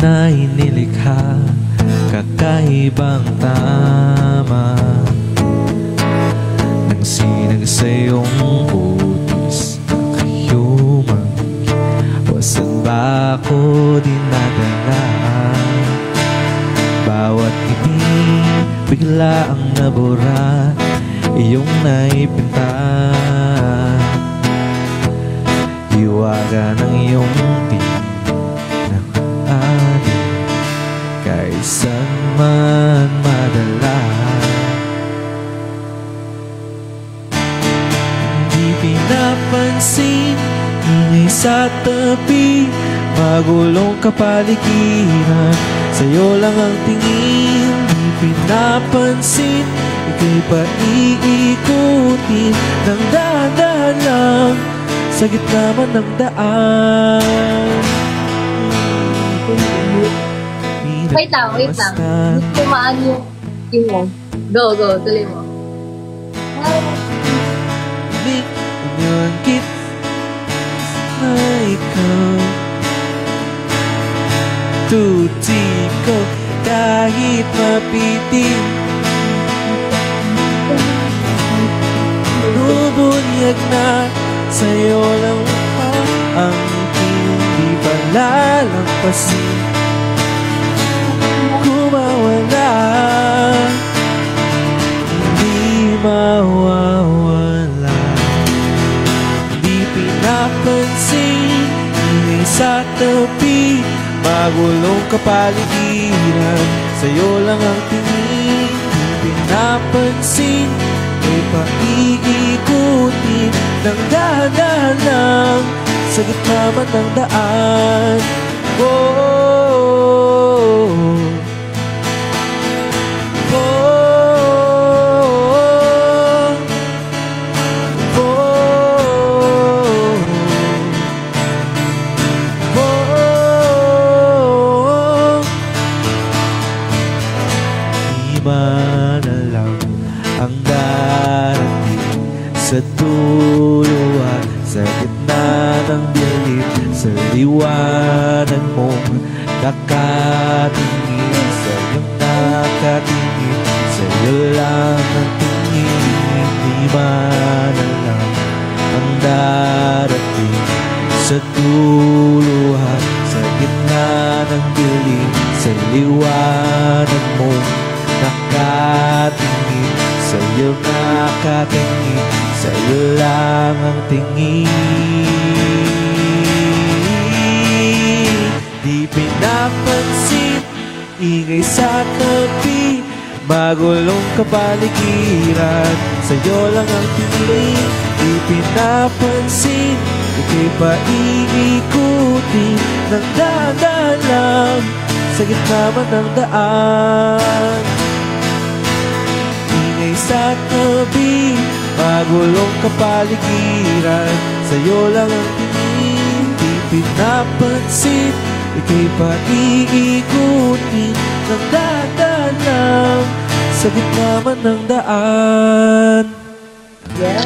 na inilikha, kakaibang tama ng sinag sa iyong butis na kayumang. Wasan ba ako dinadala? Bawat ngiti bigla ang nabura, iyong naipinta. Hiwaga ng iyong tinanghali, kaysan man madala. Hindi pinapansin, ingay sa tabi, magulong kapaligiran, sa'yo lang ang tingin. Di pinapansin, ika'y paiikutin ng dahan-dahan lang, sa gitna man ng daan. Wait lang. Gusto maan yung team mo. Go, tuloy mo. Unyangkit na ikaw, tuti ko kahit mapitin. Nubunyag na sa'yo lang ang hindi palalampasin. Kumawala, hindi mawawala. Di pinapansin, ingay sa tabi, magulong kapaligiran, sa'yo lang ang tingin. Di pinapansin, ay paiikutin ng dahan-dahan lang, sa gitna man ng daan. Di man alam ang darating sa dulo at sa gitna ng dilim, sa liwanag mong nakatingin, sa iyong nakatingin, sa iyo lang ang tingin. Di man alam ang darating sa dulo at sa gitna ng dilim, sa liwanag mong nakatingin, sa iyo nakatingin, sa iyo lang ang tingin. Di pinapansin, ingay sa tabi, magulong kapaligiran, sa iyo lang ang tingin. Di pinapansin, ika'y paiikutin ng dahan-dahan lang, sa gitna man ng daan. Ingay sa tabi, magulong kapaligiran, sa'yo lang ang tingin. Di pinapansin, ika'y paiikutin ng dahan-dahan lang, sa gitna man ng daan. Yeah.